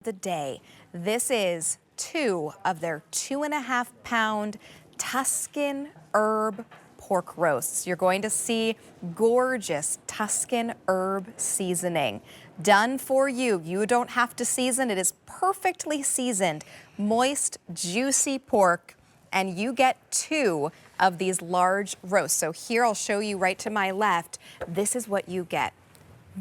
the day. This is 2 of their 2.5-pound Tuscan herb pork roasts. You're going to see gorgeous Tuscan herb seasoning done for you. You don't have to season. It is perfectly seasoned, moist, juicy pork, and you get 2 of these large roasts. So here I'll show you right to my left. This is what you get.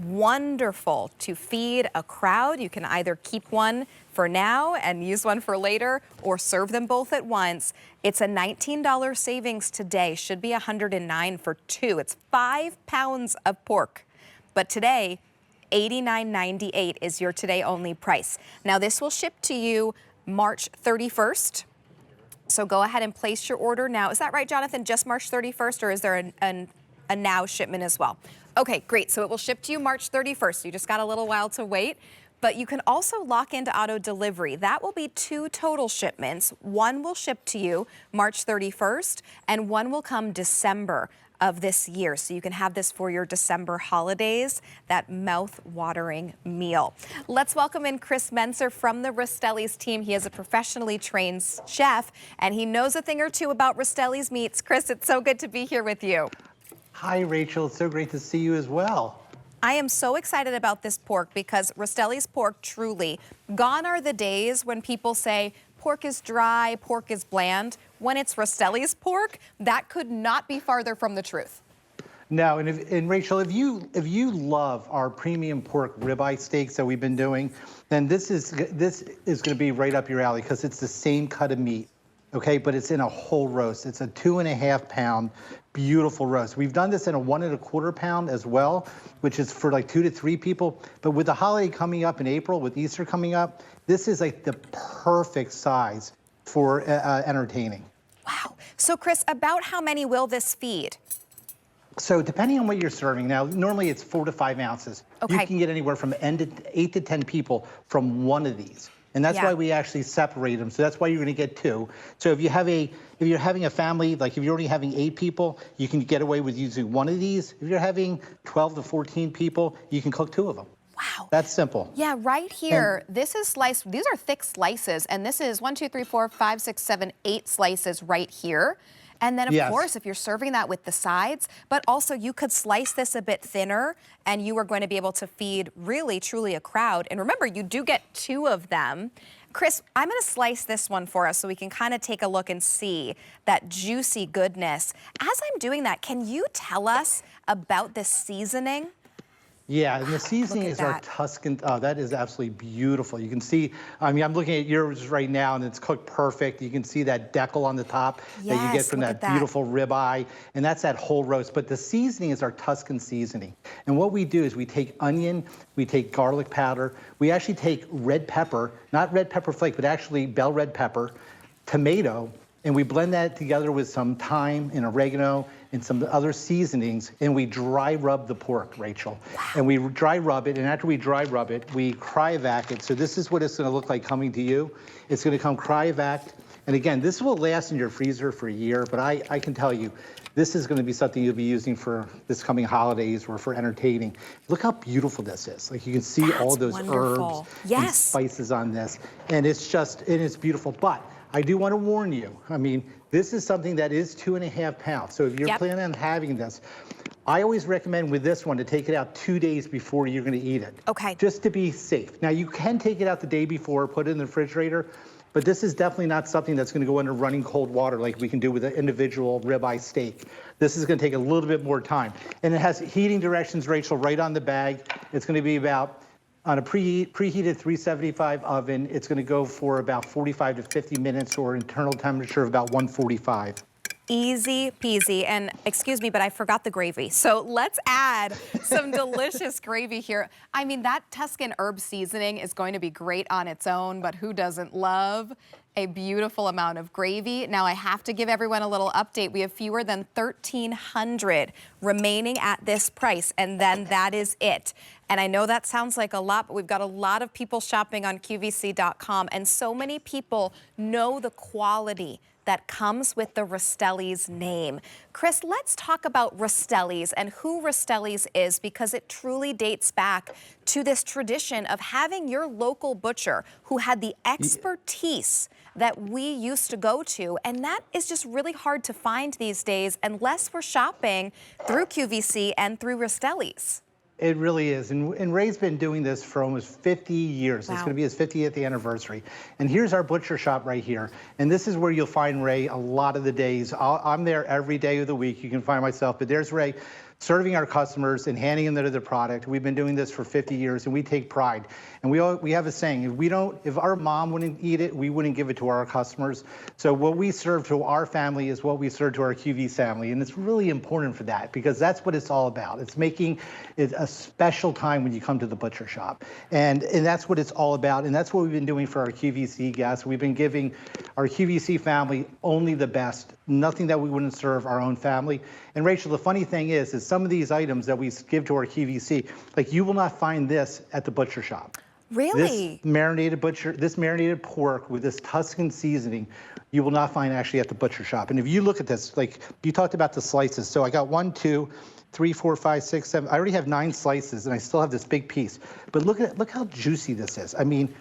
Wonderful to feed a crowd. You can either keep one for now and use one for later or serve them both at once. It's a $19 savings today. Should be $109 for 2. It's 5 pounds of pork. But today, $89.98 is your today only price. Now this will ship to you March 31st. So go ahead and place your order now. Is that right, Jonathan? Just March 31st, or is there a now shipment as well? Okay, great. So it will ship to you March 31st. You just got a little while to wait. But you can also lock into auto delivery. That will be 2 total shipments. One will ship to you March 31st, and one will come December of this year. So you can have this for your December holidays, that mouth-watering meal. Let's welcome in Chris Menser from the Rastelli's team. He is a professionally trained chef, and he knows a thing or two about Rastelli's meats. Chris, it's so good to be here with you. Hi, Rachel. It's so great to see you as well. I am so excited about this pork because Rastelli's pork, truly, gone are the days when people say pork is dry, pork is bland. When it's Rastelli's pork, that could not be farther from the truth. No, and Rachel, if you love our premium pork ribeye steaks that we've been doing, then this is going to be right up your alley because it's the same cut of meat. Okay, but it's in a whole roast. It's a 2.5-pound beautiful roast. We've done this in a 1.25 pound as well, which is for like 2 to 3 people. But with the holiday coming up in April, with Easter coming up, this is like the perfect size for entertaining. Wow. So Chris, about how many will this feed? So depending on what you're serving, now normally it's 4 to 5 ounces. Okay. You can get anywhere from 8 to 10 people from one of these. And that's why we actually separate them. So that's why you're going to get 2. So if you're having a family, like if you're only having 8 people, you can get away with using one of these. If you're having 12 to 14 people, you can cook 2 of them. Wow. That's simple. Yeah, right here, this is sliced. These are thick slices, and this is 1, 2, 3, 4, 5, 6, 7, 8 slices right here. And then, of course, if you're serving that with the sides, but also you could slice this a bit thinner, and you are going to be able to feed really, truly a crowd. And remember, you do get 2 of them. Chris, I'm going to slice this one for us so we can kind of take a look and see that juicy goodness. As I'm doing that, can you tell us about this seasoning? Yeah, and the seasoning is our Tuscan. Oh, that is absolutely beautiful. You can see, I mean, I'm looking at yours right now, and it's cooked perfect. You can see that decal on the top that you get from that beautiful ribeye, and that's that whole roast. But the seasoning is our Tuscan seasoning. And what we do is we take onion, we take garlic powder, we actually take red pepper, not red pepper flake, but actually bell red pepper, tomato, and we blend that together with some thyme and oregano and some other seasonings, and we dry rub the pork, Rachel. Wow. And we dry rub it, and after we dry rub it, we cryovac it. So this is what it's gonna look like coming to you. It's gonna come cryovac'd. And again, this will last in your freezer for a year, but I can tell you, this is gonna be something you'll be using for this coming holidays or for entertaining. Look how beautiful this is. Like you can see all those herbs and spices on this. And it's beautiful, but I do want to warn you. I mean, this is something that is 2.5 pounds. So if you're planning on having this, I always recommend with this one to take it out 2 days before you're going to eat it. Okay. Just to be safe. Now, you can take it out the day before, put it in the refrigerator, but this is definitely not something that's going to go under running cold water like we can do with an individual ribeye steak. This is going to take a little bit more time. And it has heating directions, Rachel, right on the bag. It's going to be about, on a preheated 375 oven, it's going to go for about 45 to 50 minutes or internal temperature of about 145. Easy peasy. And excuse me, but I forgot the gravy. So let's add some delicious gravy here. I mean, that Tuscan herb seasoning is going to be great on its own, but who doesn't love a beautiful amount of gravy? Now, I have to give everyone a little update. We have fewer than 1,300 remaining at this price, and then that is it. And I know that sounds like a lot, but we've got a lot of people shopping on QVC.com, and so many people know the quality that comes with the Rastelli's name. Chris, let's talk about Rastelli's and who Rastelli's is, because it truly dates back to this tradition of having your local butcher who had the expertise that we used to go to, and that is just really hard to find these days unless we're shopping through QVC and through Rastelli's. It really is. And Ray's been doing this for almost 50 years. Wow. It's going to be his 50th anniversary. And here's our butcher shop right here. And this is where you'll find Ray a lot of the days. I'm there every day of the week. You can find myself. But there's Ray serving our customers and handing them the product. We've been doing this for 50 years, and we take pride. And we have a saying, if our mom wouldn't eat it, we wouldn't give it to our customers. So what we serve to our family is what we serve to our QV family. And it's really important for that, because that's what it's all about. It's making it a special time when you come to the butcher shop. And that's what it's all about. And that's what we've been doing for our QVC guests. We've been giving our QVC family only the best, nothing that we wouldn't serve our own family. And Rachel, the funny thing is some of these items that we give to our QVC, like, you will not find this at the butcher shop. Really? This marinated pork with this Tuscan seasoning, you will not find actually at the butcher shop. And if you look at this, like you talked about the slices. So I got 1, 2, 3, 4, 5, 6, 7. I already have 9 slices, and I still have this big piece. But look how juicy this is. I mean,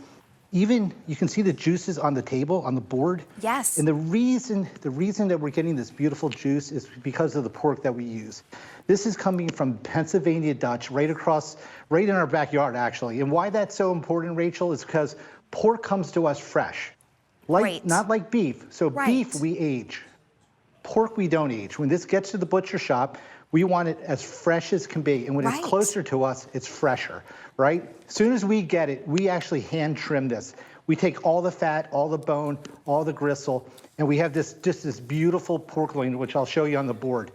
even you can see the juices on the table, on the board. Yes. And the reason that we're getting this beautiful juice is because of the pork that we use. This is coming from Pennsylvania Dutch, right in our backyard, actually. And why that's so important, Rachel, is because pork comes to us fresh, not like beef. So beef we age, pork we don't age. When this gets to the butcher shop, we want it as fresh as can be. And when it's closer to us, it's fresher, right? As soon as we get it, we actually hand trim this. We take all the fat, all the bone, all the gristle, and we have just this beautiful pork loin, which I'll show you on the board.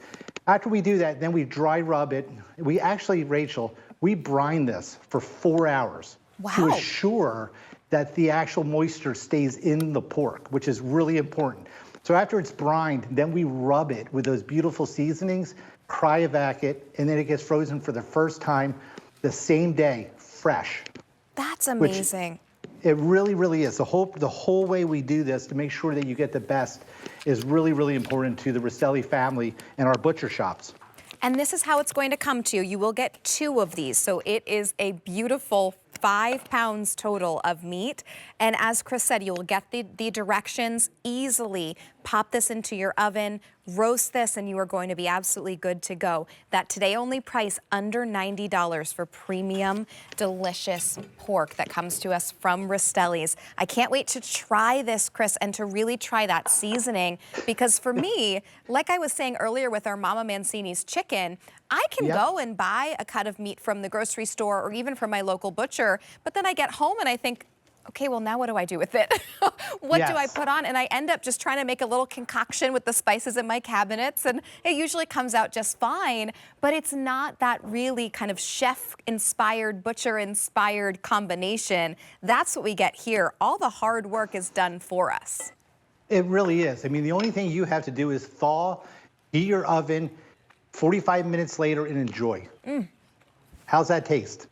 After we do that, then we dry rub it. We actually, Rachel, we brine this for 4 hours to assure that the actual moisture stays in the pork, which is really important. So after it's brined, then we rub it with those beautiful seasonings, cryovac it, and then it gets frozen for the first time the same day, fresh. That's amazing. It really, really is. The whole way we do this to make sure that you get the best is really, really important to the Rastelli family and our butcher shops. And this is how it's going to come to you. You will get 2 of these. So it is a beautiful 5 pounds total of meat. And as Chris said, you will get the directions easily. Pop this into your oven, roast this, and you are going to be absolutely good to go. That today only price under $90 for premium, delicious pork that comes to us from Rastelli's. I can't wait to try this, Chris, and to really try that seasoning, because for me, like I was saying earlier with our Mama Mancini's chicken, I can go and buy a cut of meat from the grocery store or even from my local butcher, but then I get home and I think, okay, well, now what do I do with it? What do I put on? And I end up just trying to make a little concoction with the spices in my cabinets, and it usually comes out just fine, but it's not that really kind of chef-inspired, butcher-inspired combination. That's what we get here. All the hard work is done for us. It really is. I mean, the only thing you have to do is thaw, heat your oven, 45 minutes later, and enjoy. How's that taste?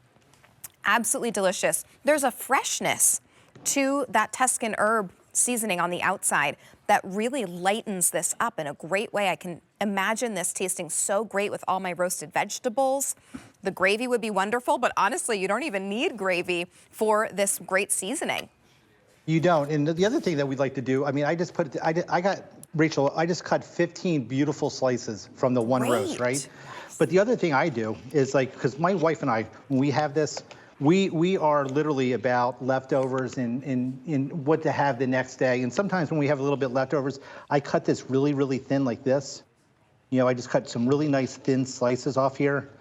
Absolutely delicious. There's a freshness to that Tuscan herb seasoning on the outside that really lightens this up in a great way. I can imagine this tasting so great with all my roasted vegetables. The gravy would be wonderful, but honestly, you don't even need gravy for this great seasoning. You don't. And the other thing that we'd like to do, I mean, I just cut 15 beautiful slices from the one roast, right? But the other thing I do is, like, because my wife and I, when we have this, we are literally about leftovers and what to have the next day. And sometimes when we have a little bit leftovers, I cut this really, really thin like this. You know, I just cut some really nice thin slices off here,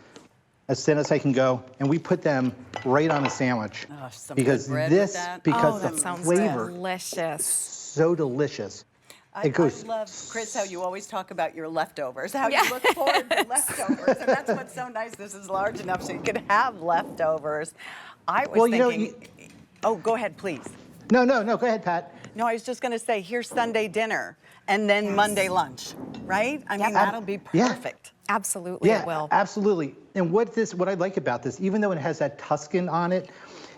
as thin as I can go, and we put them right on a sandwich. Oh, some because good bread this, with that. because that the sounds flavor, delicious. so delicious. I love, Chris, how you always talk about your leftovers, how you look forward to leftovers, and that's what's so nice. This is large enough so you can have leftovers. I was thinking, oh, go ahead, please. No, go ahead, Pat. No, I was just going to say, here's Sunday dinner, and then Monday lunch, right? I mean, that'll be perfect. Absolutely, it will. Absolutely. And what I like about this, even though it has that Tuscan on it,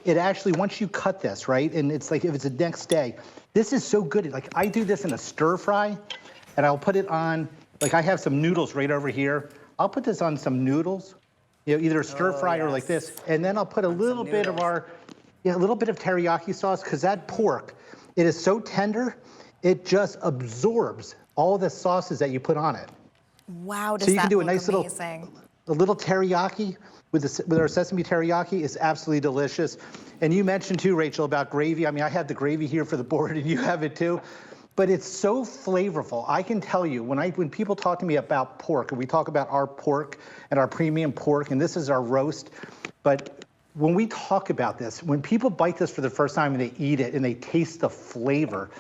it actually, once you cut this, right, and it's like if it's the next day, this is so good. Like I do this in a stir fry, and I'll put it on, like I have some noodles right over here. I'll put this on some noodles, you know, either a stir fry or like this, and then I'll put a little bit of a little bit of teriyaki sauce, because that pork, it is so tender, it just absorbs all the sauces that you put on it. Wow, does so you that can do look a nice amazing. a little teriyaki with our sesame teriyaki is absolutely delicious. And you mentioned too, Rachel, about gravy. I mean, I have the gravy here for the board, and you have it too. But it's so flavorful. I can tell you, when people talk to me about pork, and we talk about our pork and our premium pork, and this is our roast, but when we talk about this, when people bite this for the first time and they eat it and they taste the flavor,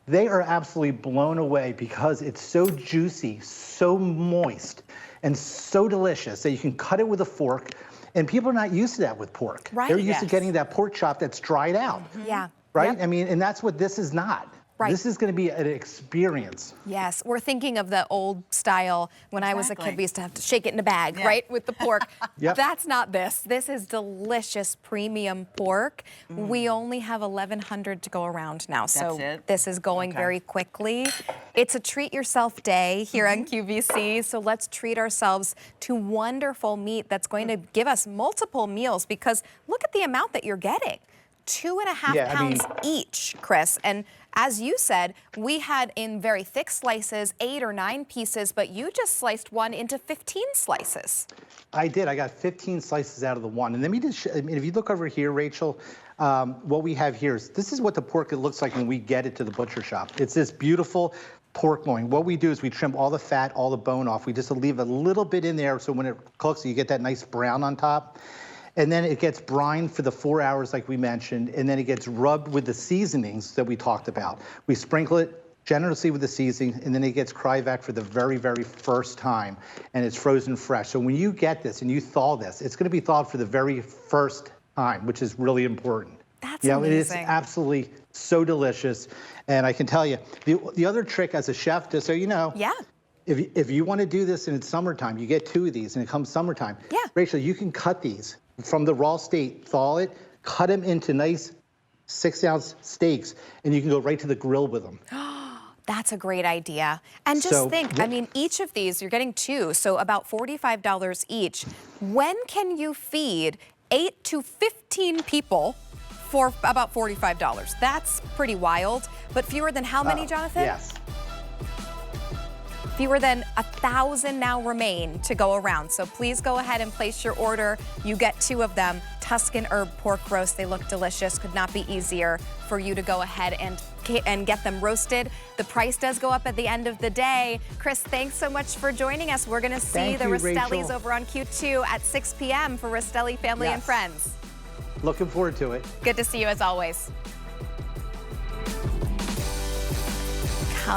they are absolutely blown away, because it's so juicy, so moist, and so delicious that you can cut it with a fork. And people are not used to that with pork. Right. They're used to getting that pork chop that's dried out. Yeah. Right? Yep. I mean, and that's what this is not. Right. This is going to be an experience. Yes, we're thinking of the old style. When I was a kid, we used to have to shake it in a bag, right, with the pork. Yep. That's not this. This is delicious premium pork. We only have 1,100 to go around now, so this is going very quickly. It's a treat yourself day here on QVC, so let's treat ourselves to wonderful meat that's going to give us multiple meals, because look at the amount that you're getting. 2.5 pounds each, Chris. And as you said, we had in very thick slices, 8 or 9 pieces, but you just sliced one into 15 slices. I did. I got 15 slices out of the one. And let me just, I mean, if you look over here, Rachel, what we have here is, this is what the pork looks like when we get it to the butcher shop. It's this beautiful pork loin. What we do is we trim all the fat, all the bone off. We just leave a little bit in there, so when it cooks, you get that nice brown on top. And then it gets brined for the 4 hours like we mentioned, and then it gets rubbed with the seasonings that we talked about. We sprinkle it generously with the seasoning, and then it gets cryovac for the very, very first time, and it's frozen fresh. So when you get this and you thaw this, it's gonna be thawed for the very first time, which is really important. That's amazing. It is absolutely so delicious. And I can tell you, the other trick as a chef, just so you know, if you wanna do this and it's summertime, you get 2 of these and it comes summertime. Rachel, you can cut these from the raw state, thaw it, cut them into nice 6-ounce steaks, and you can go right to the grill with them. That's a great idea. And just think, I mean, each of these, you're getting 2, so about $45 each. When can you feed 8 to 15 people for about $45? That's pretty wild. But fewer than how many, Jonathan? Yes. Fewer than 1,000 now remain to go around. So please go ahead and place your order. You get 2 of them. Tuscan herb pork roast. They look delicious. Could not be easier for you to go ahead and get them roasted. The price does go up at the end of the day. Chris, thanks so much for joining us. We're going to see the Rastellis over on Q2 at 6 p.m. for Rastelli Family and Friends. Looking forward to it. Good to see you as always.